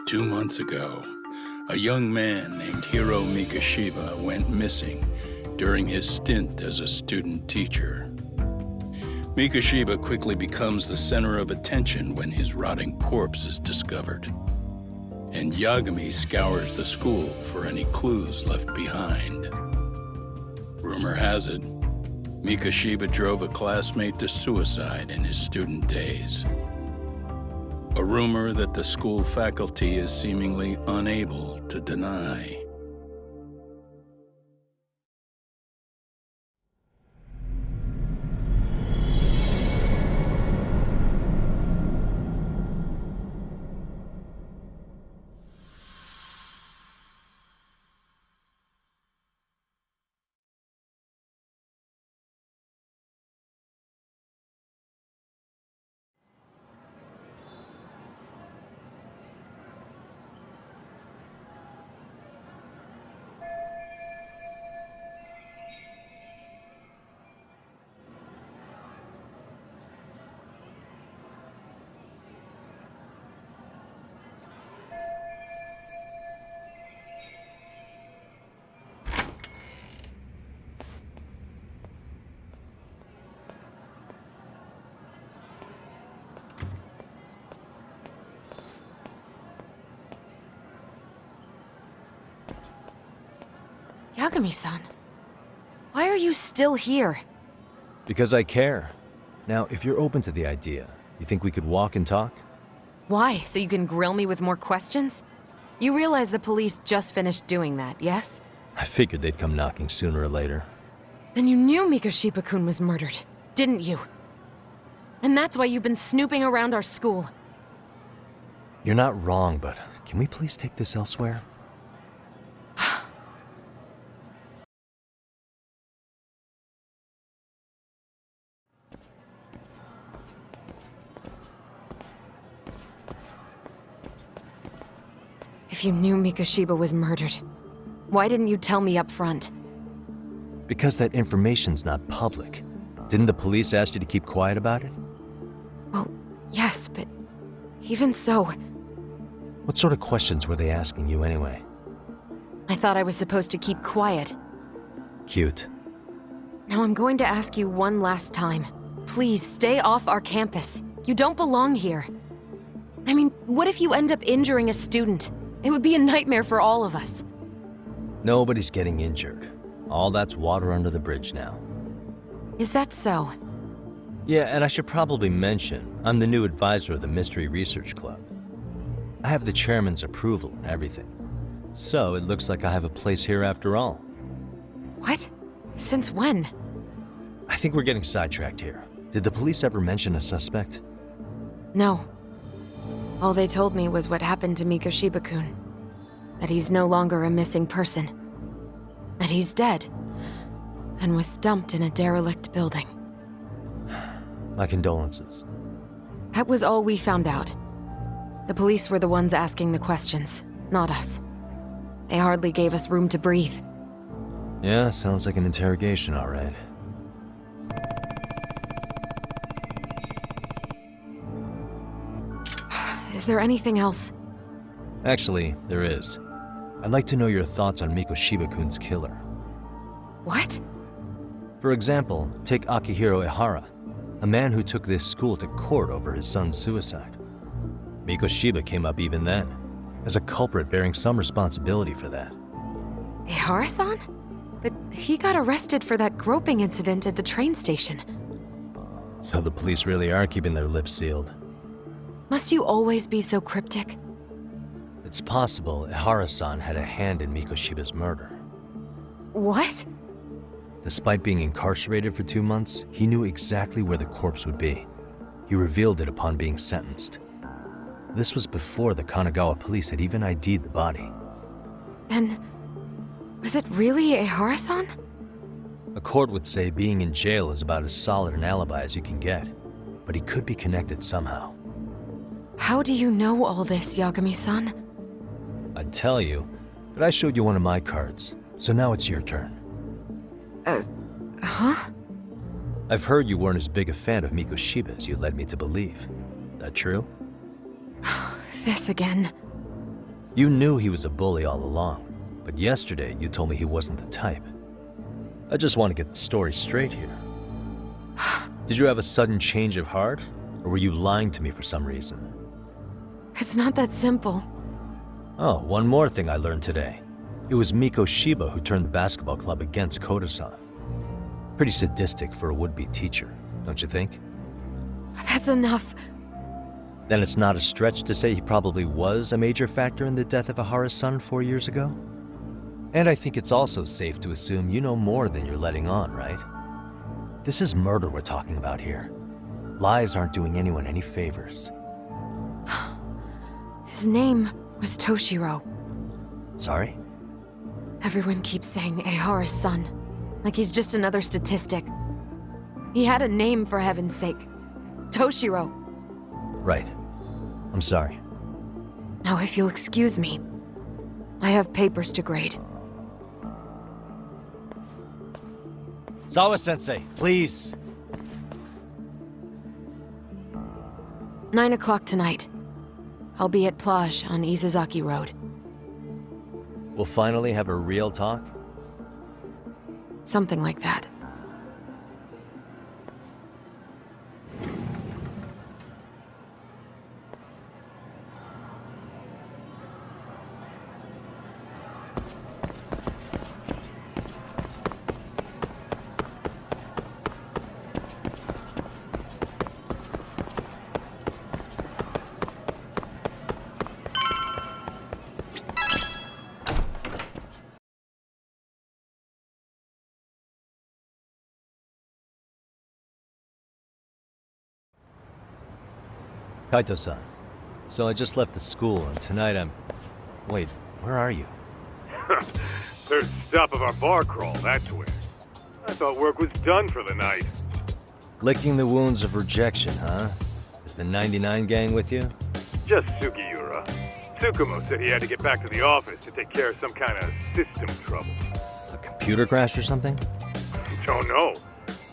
2 months ago, a young man named Hiro Mikoshiba went missing during his stint as a student teacher. Mikoshiba quickly becomes the center of attention when his rotting corpse is discovered. And Yagami scours the school for any clues left behind. Rumor has it, Mikoshiba drove a classmate to suicide in his student days. A rumor that the school faculty is seemingly unable to deny. Yagami-san, why are you still here? Because I care. Now, if you're open to the idea, you think we could walk and talk? Why? So you can grill me with more questions? You realize the police just finished doing that, yes? I figured they'd come knocking sooner or later. Then you knew Mikoshiba-kun was murdered, didn't you? And that's why you've been snooping around our school. You're not wrong, but can we please take this elsewhere? If you knew Mikoshiba was murdered, why didn't you tell me up front? Because that information's not public. Didn't the police ask you to keep quiet about it? Well, yes, but even so... What sort of questions were they asking you anyway? I thought I was supposed to keep quiet. Cute. Now I'm going to ask you one last time. Please, stay off our campus. You don't belong here. I mean, what if you end up injuring a student? It would be a nightmare for all of us. Nobody's getting injured. All that's water under the bridge now. Is that so? Yeah, and I should probably mention, I'm the new advisor of the Mystery Research Club. I have the chairman's approval and everything. So it looks like I have a place here after all. What? Since when? I think we're getting sidetracked here. Did the police ever mention a suspect? No. All they told me was what happened to Mikoshiba-kun. That he's no longer a missing person. That he's dead. And was dumped in a derelict building. My condolences. That was all we found out. The police were the ones asking the questions, not us. They hardly gave us room to breathe. Yeah, sounds like an interrogation, all right. Is there anything else? Actually, there is. I'd like to know your thoughts on Mikoshiba-kun's killer. What? For example, take Akihiro Ehara, a man who took this school to court over his son's suicide. Mikoshiba came up even then, as a culprit bearing some responsibility for that. Ehara-san? But he got arrested for that groping incident at the train station. So the police really are keeping their lips sealed. Must you always be so cryptic? It's possible Ehara-san had a hand in Mikoshiba's murder. What? Despite being incarcerated for 2 months, he knew exactly where the corpse would be. He revealed it upon being sentenced. This was before the Kanagawa police had even ID'd the body. Then, was it really Ehara-san? A court would say being in jail is about as solid an alibi as you can get, but he could be connected somehow. How do you know all this, Yagami-san? I'd tell you, but I showed you one of my cards, so now it's your turn. Huh? I've heard you weren't as big a fan of Mikoshiba as you led me to believe. That true? This again. You knew he was a bully all along, but yesterday you told me he wasn't the type. I just want to get the story straight here. Did you have a sudden change of heart, or were you lying to me for some reason? It's not that simple. Oh, one more thing I learned today. It was Miko Shiba who turned the basketball club against Koto-san. Pretty sadistic for a would-be teacher, don't you think? That's enough. Then it's not a stretch to say he probably was a major factor in the death of Ihara's son 4 years ago? And I think it's also safe to assume you know more than you're letting on, right? This is murder we're talking about here. Lies aren't doing anyone any favors. His name was Toshiro. Sorry? Everyone keeps saying Ihara's son, like he's just another statistic. He had a name, for heaven's sake. Toshiro. Right. I'm sorry. Now, if you'll excuse me, I have papers to grade. Sawa-sensei, please! 9 o'clock tonight. I'll be at Plage on Isazaki Road. We'll finally have a real talk? Something like that. Kaito-san, so I just left the school, and tonight I'm... Wait, where are you? Third stop of our bar crawl, that's where. I thought work was done for the night. Licking the wounds of rejection, huh? Is the 99 gang with you? Just Sugiura. Tsukumo said he had to get back to the office to take care of some kind of system trouble. A computer crash or something? Don't know.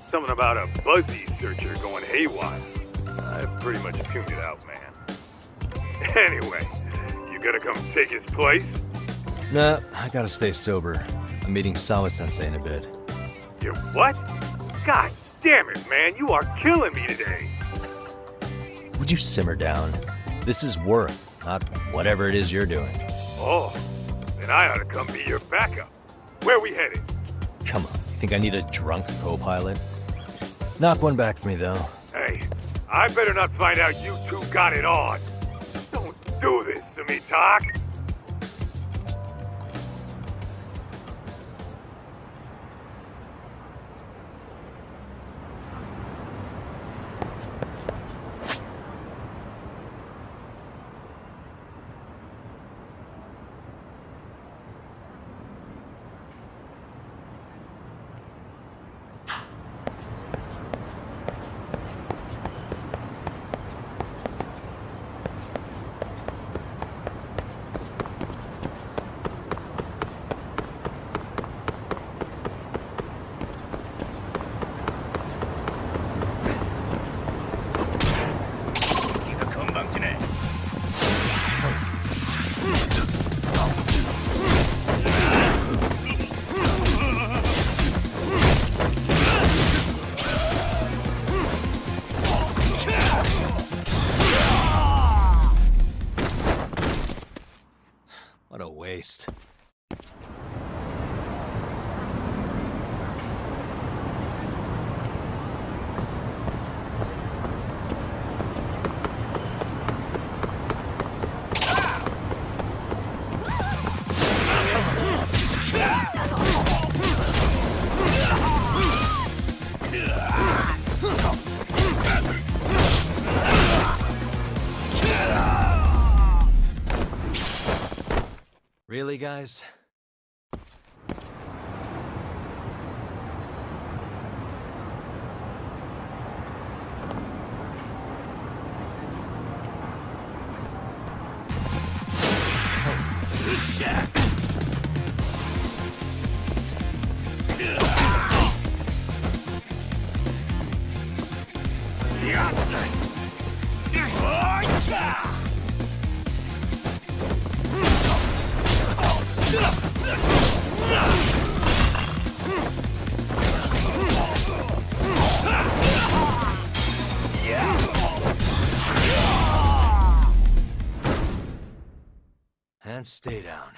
Something about a Buzzy searcher going haywire. I pretty much tuned it out, man. Anyway, you gonna come take his place? Nah, I gotta stay sober. I'm meeting Sawa-sensei in a bit. You what? God damn it, man, you are killing me today. Would you simmer down? This is work, not whatever it is you're doing. Oh, then I ought to come be your backup. Where we headed? Come on, you think I need a drunk co-pilot? Knock one back for me, though. Hey, I better not find out you two got it on. Don't do this to me, Doc. What a waste. Really, guys? And stay down.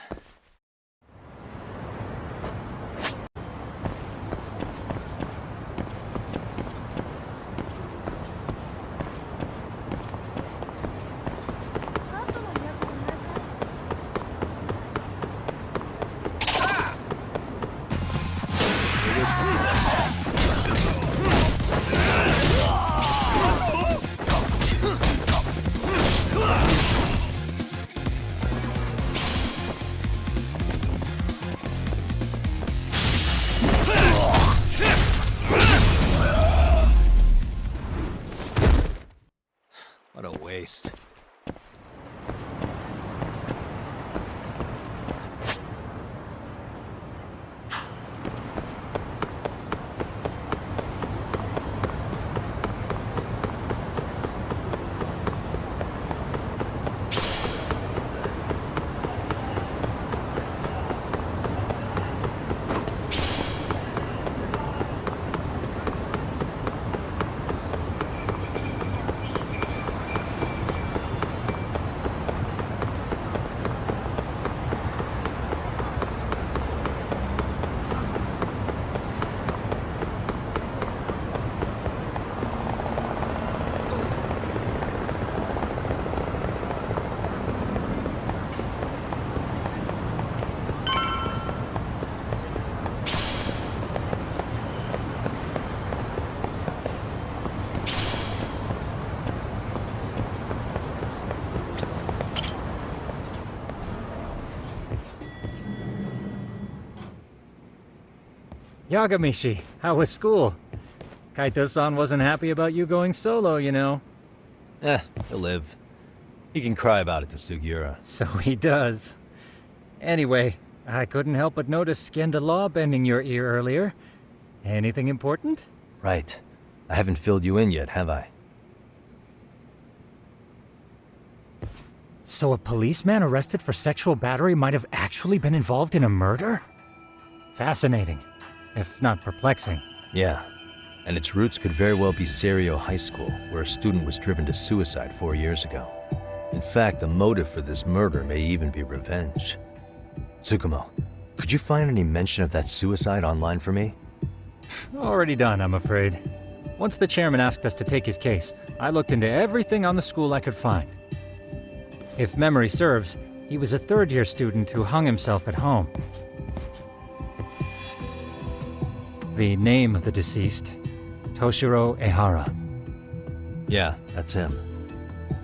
What a waste. Yagamishi, how was school? Kaito-san wasn't happy about you going solo, you know. He'll live. He can cry about it to Sugiura. So he does. Anyway, I couldn't help but notice Skenda Law bending your ear earlier. Anything important? Right. I haven't filled you in yet, have I? So a policeman arrested for sexual battery might have actually been involved in a murder? Fascinating, if not perplexing. Yeah. And its roots could very well be Serio High School, where a student was driven to suicide 4 years ago. In fact, the motive for this murder may even be revenge. Tsukumo, could you find any mention of that suicide online for me? Already done, I'm afraid. Once the chairman asked us to take his case, I looked into everything on the school I could find. If memory serves, he was a third-year student who hung himself at home. The name of the deceased, Toshiro Ehara. Yeah, that's him.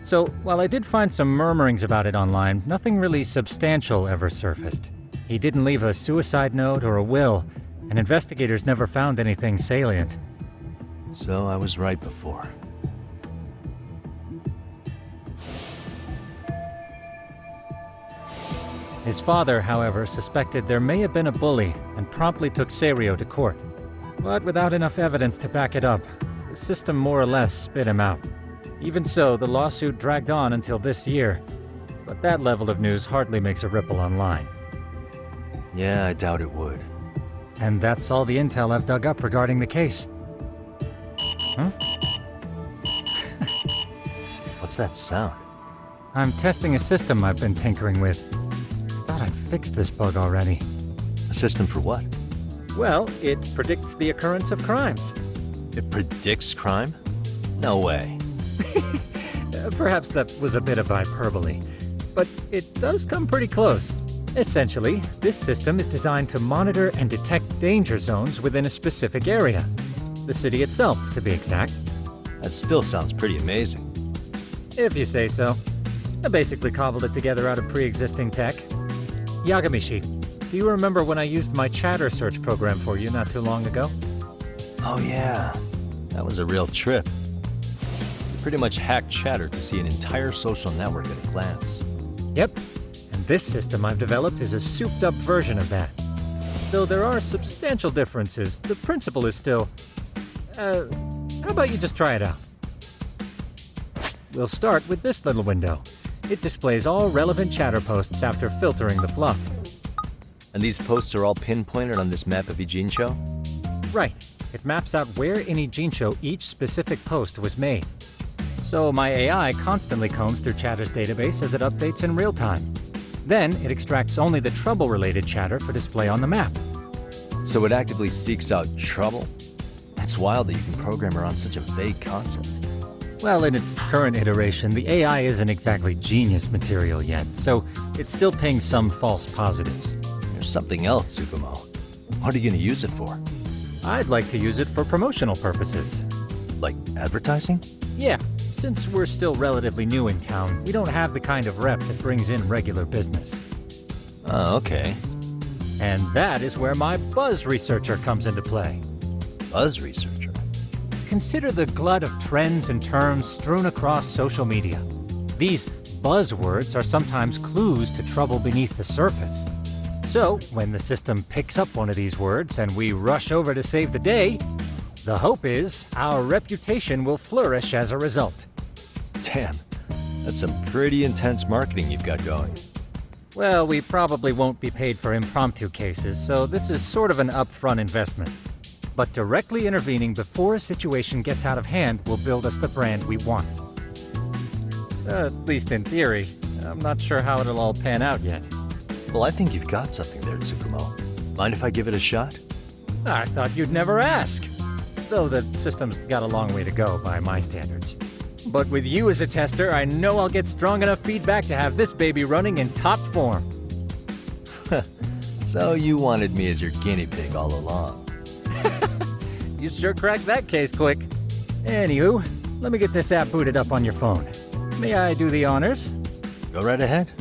So, while I did find some murmurings about it online, nothing really substantial ever surfaced. He didn't leave a suicide note or a will, and investigators never found anything salient. So I was right before. His father, however, suspected there may have been a bully and promptly took Serio to court. But without enough evidence to back it up, the system more or less spit him out. Even so, the lawsuit dragged on until this year. But that level of news hardly makes a ripple online. Yeah, I doubt it would. And that's all the intel I've dug up regarding the case. Huh? What's that sound? I'm testing a system I've been tinkering with. Thought I'd fixed this bug already. A system for what? Well, it predicts the occurrence of crimes. It predicts crime? No way. Perhaps that was a bit of hyperbole, but it does come pretty close. Essentially, this system is designed to monitor and detect danger zones within a specific area. The city itself, to be exact. That still sounds pretty amazing. If you say so. I basically cobbled it together out of pre-existing tech. Yagamishi, do you remember when I used my chatter search program for you not too long ago? Oh yeah, that was a real trip. You pretty much hacked Chatter to see an entire social network at a glance. Yep, and this system I've developed is a souped-up version of that. Though there are substantial differences, the principle is still... how about you just try it out? We'll start with this little window. It displays all relevant chatter posts after filtering the fluff. And these posts are all pinpointed on this map of Ijincho? Right. It maps out where in Ijincho each specific post was made. So my AI constantly combs through Chatter's database as it updates in real time. Then it extracts only the trouble-related chatter for display on the map. So it actively seeks out trouble? It's wild that you can program around such a vague concept. Well, in its current iteration, the AI isn't exactly genius material yet, so it's still paying some false positives. There's something else, Tsukumo. What are you gonna use it for? I'd like to use it for promotional purposes. Like advertising? Yeah, since we're still relatively new in town, we don't have the kind of rep that brings in regular business. Oh, okay. And that is where my buzz researcher comes into play. Buzz researcher? Consider the glut of trends and terms strewn across social media. These buzzwords are sometimes clues to trouble beneath the surface. So, when the system picks up one of these words and we rush over to save the day, the hope is our reputation will flourish as a result. Damn, that's some pretty intense marketing you've got going. Well, we probably won't be paid for impromptu cases, so this is sort of an upfront investment. But directly intervening before a situation gets out of hand will build us the brand we want. At least in theory. I'm not sure how it'll all pan out yet. Well, I think you've got something there, Tsukumo. Mind if I give it a shot? I thought you'd never ask. Though the system's got a long way to go by my standards. But with you as a tester, I know I'll get strong enough feedback to have this baby running in top form. So you wanted me as your guinea pig all along. You sure cracked that case quick. Anywho, let me get this app booted up on your phone. May I do the honors? Go right ahead.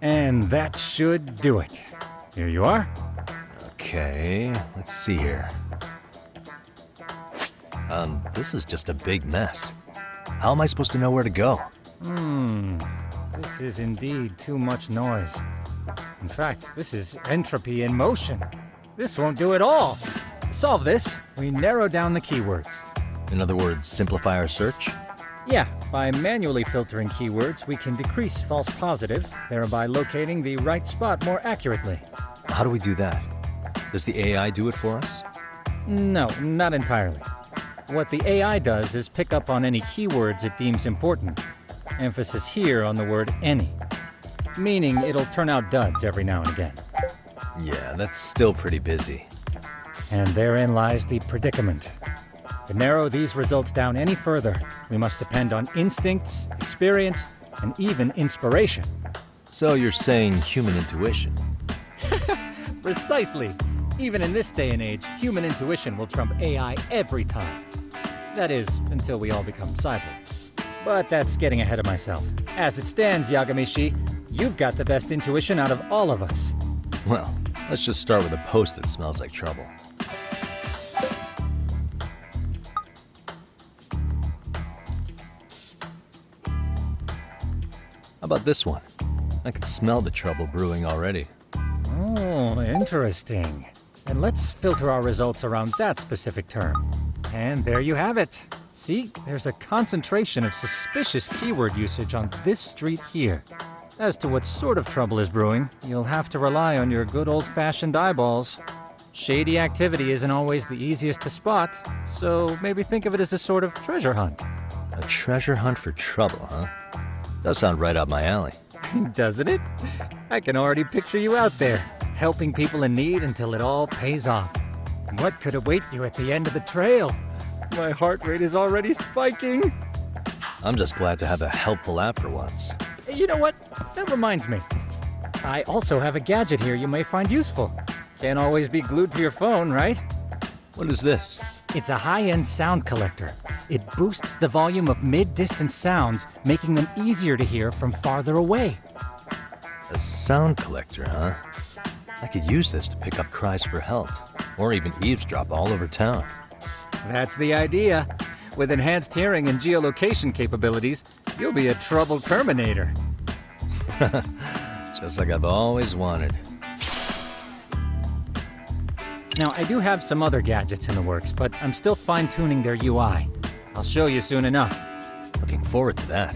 And that should do it. Here you are. Okay, let's see here. This is just a big mess. How am I supposed to know where to go? This is indeed too much noise. In fact, this is entropy in motion. This won't do it all. To solve this, we narrow down the keywords. In other words, simplify our search? Yeah, by manually filtering keywords, we can decrease false positives, thereby locating the right spot more accurately. How do we do that? Does the AI do it for us? No, not entirely. What the AI does is pick up on any keywords it deems important. Emphasis here on the word any. Meaning it'll turn out duds every now and again. Yeah, that's still pretty busy. And therein lies the predicament. To narrow these results down any further, we must depend on instincts, experience, and even inspiration. So you're saying human intuition? Precisely. Even in this day and age, human intuition will trump AI every time. That is, until we all become cyborgs. But that's getting ahead of myself. As it stands, Yagamishi, you've got the best intuition out of all of us. Well, let's just start with a post that smells like trouble. How about this one? I can smell the trouble brewing already. Oh, interesting. And let's filter our results around that specific term. And there you have it. See, there's a concentration of suspicious keyword usage on this street here. As to what sort of trouble is brewing, you'll have to rely on your good old-fashioned eyeballs. Shady activity isn't always the easiest to spot, so maybe think of it as a sort of treasure hunt. A treasure hunt for trouble, huh? Does sound right up my alley. Doesn't it? I can already picture you out there, helping people in need until it all pays off. What could await you at the end of the trail? My heart rate is already spiking. I'm just glad to have a helpful app for once. You know what? That reminds me. I also have a gadget here you may find useful. Can't always be glued to your phone, right? What is this? It's a high-end sound collector. It boosts the volume of mid-distance sounds, making them easier to hear from farther away. A sound collector, huh? I could use this to pick up cries for help, or even eavesdrop all over town. That's the idea. With enhanced hearing and geolocation capabilities, you'll be a trouble terminator. Just like I've always wanted. Now, I do have some other gadgets in the works, but I'm still fine-tuning their UI. I'll show you soon enough. Looking forward to that.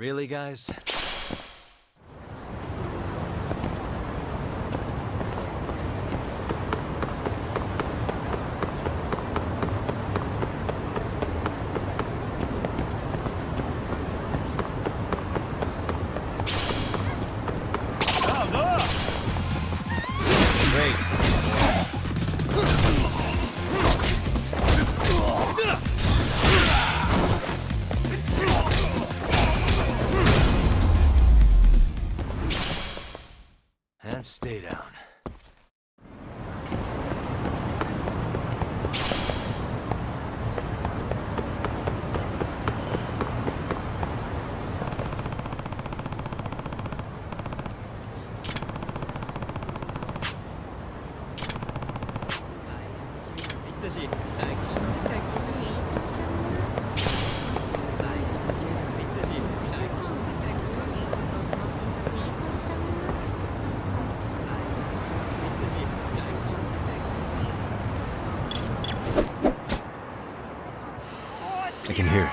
Really, guys? Great. And stay down. I can hear it.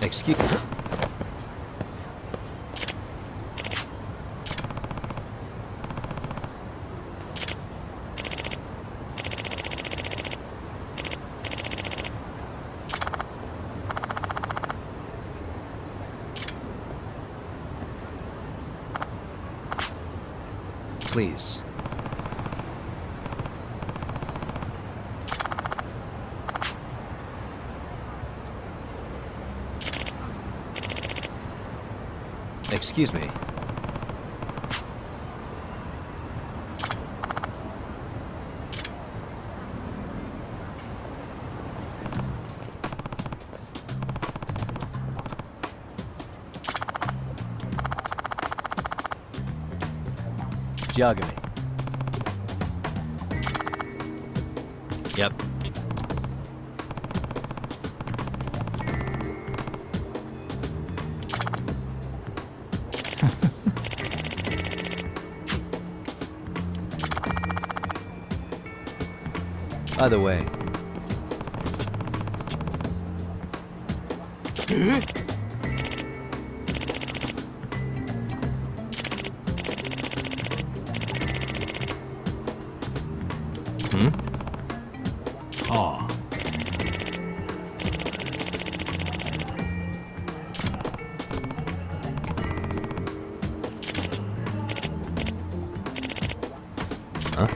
Excuse me. Please. Excuse me. Judgement. Yep. By the way. Oh. Huh?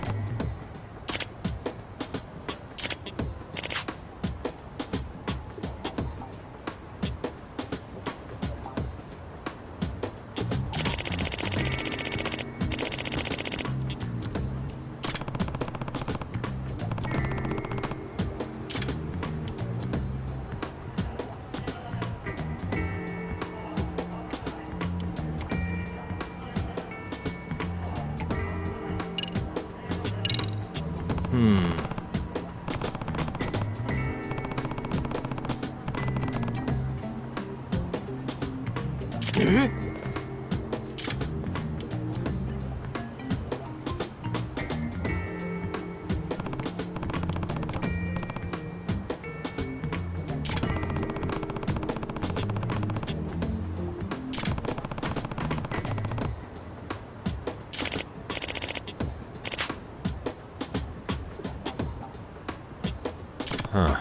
Huh.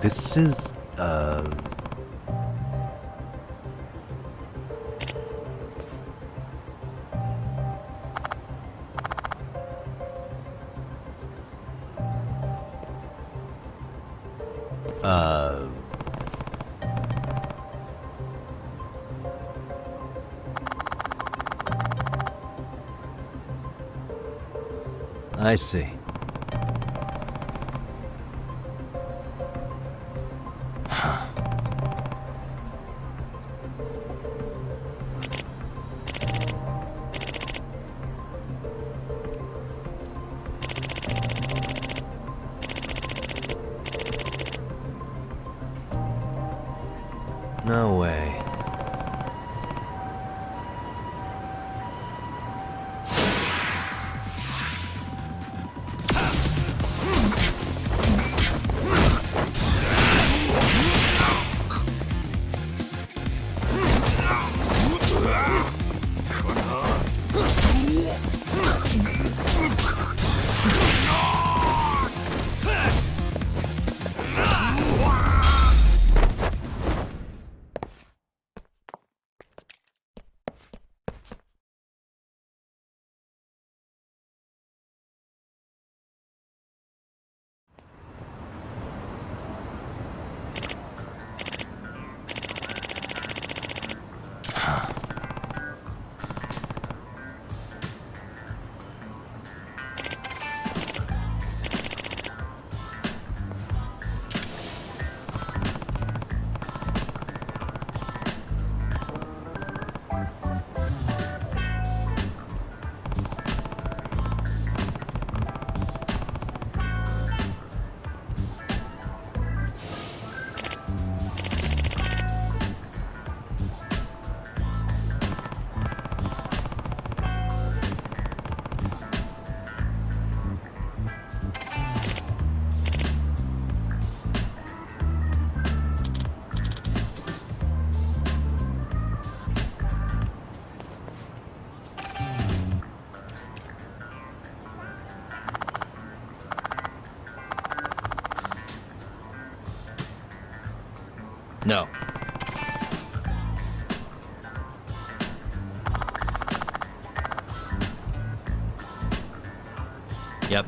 This is, I see. No way. No. Yep.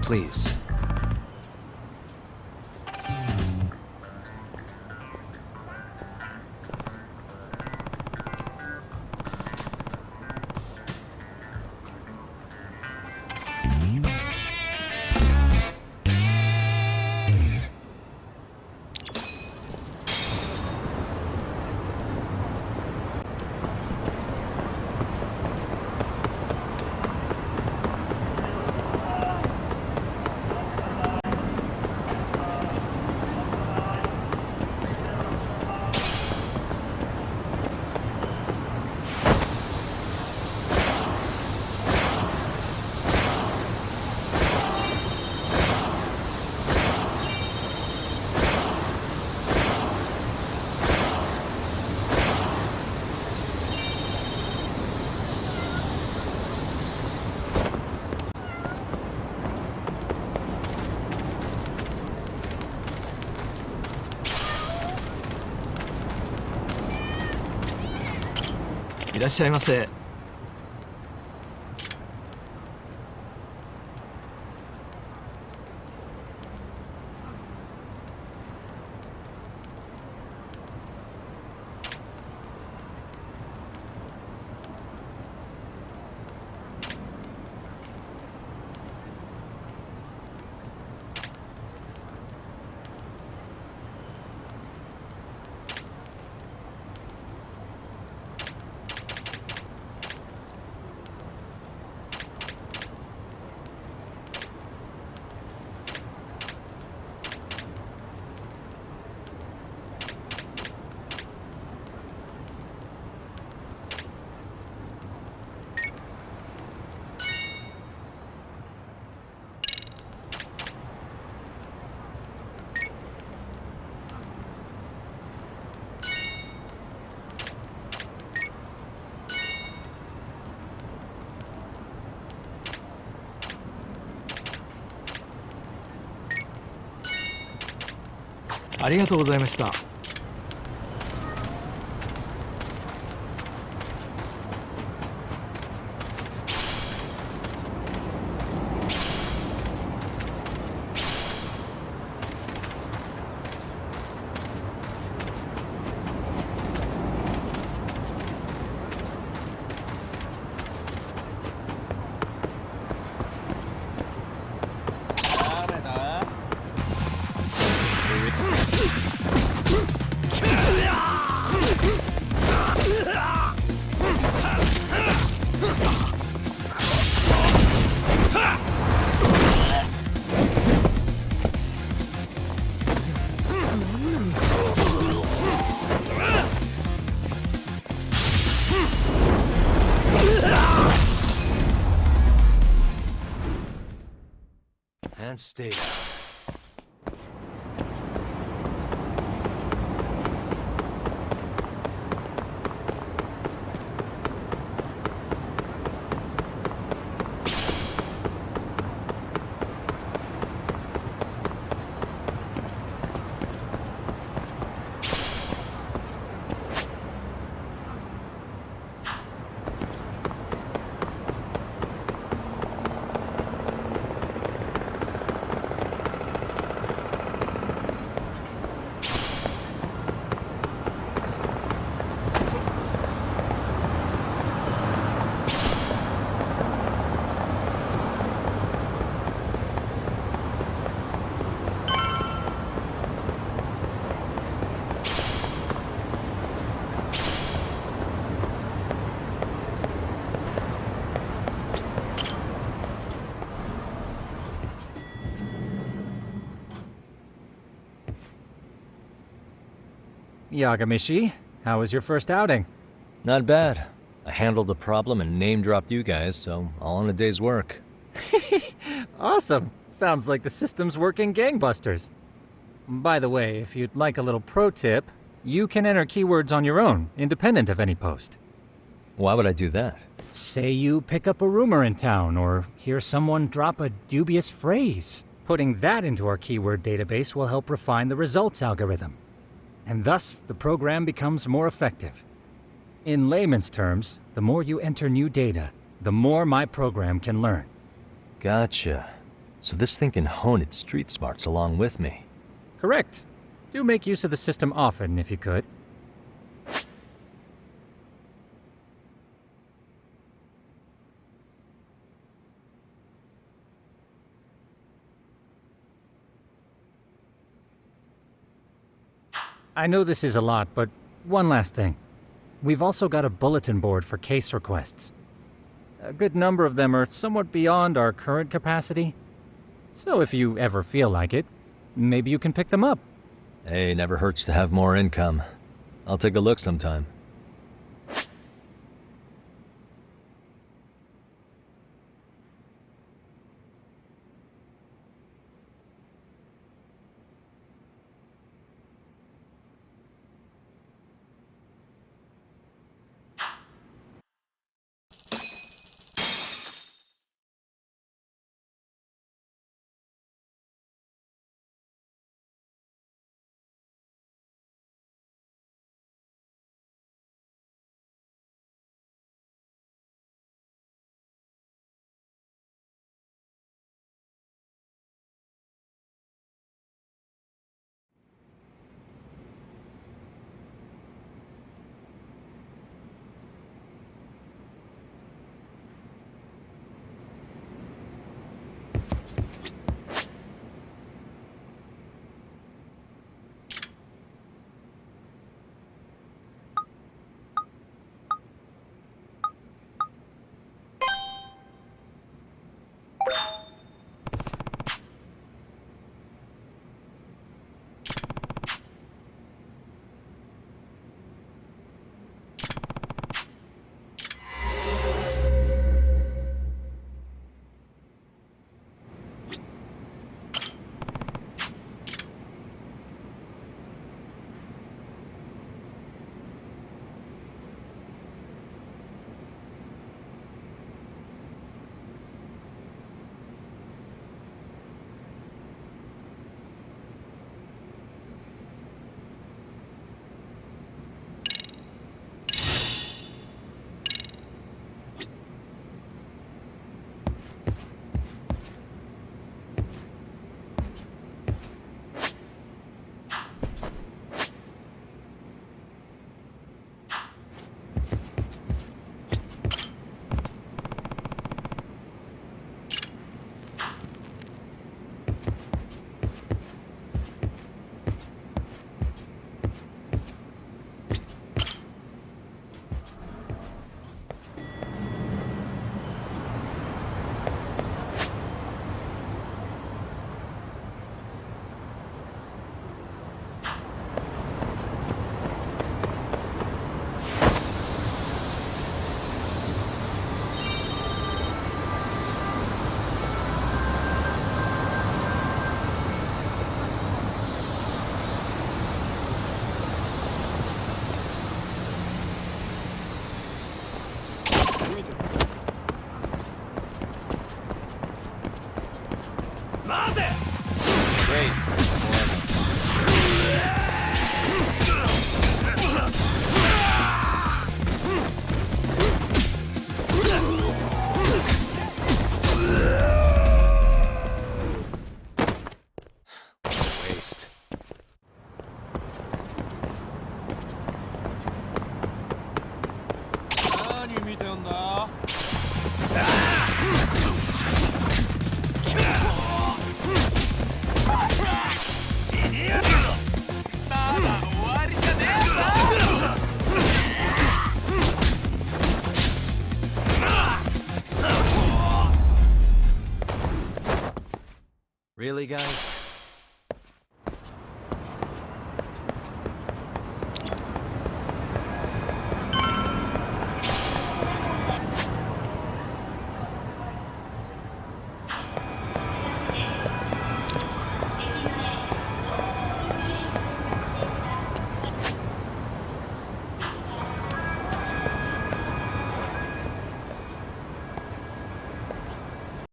Please. Iらっしゃいませ。ありがとうございました。And stay down. Yagamishi, how was your first outing? Not bad. I handled the problem and name-dropped you guys, so all in a day's work. Awesome! Sounds like the system's working gangbusters. By the way, if you'd like a little pro tip, you can enter keywords on your own, independent of any post. Why would I do that? Say you pick up a rumor in town, or hear someone drop a dubious phrase. Putting that into our keyword database will help refine the results algorithm. And thus, the program becomes more effective. In layman's terms, the more you enter new data, the more my program can learn. Gotcha. So this thing can hone its street smarts along with me. Correct. Do make use of the system often, if you could. I know this is a lot, but one last thing. We've also got a bulletin board for case requests. A good number of them are somewhat beyond our current capacity. So if you ever feel like it, maybe you can pick them up. Hey, never hurts to have more income. I'll take a look sometime. Really, guys?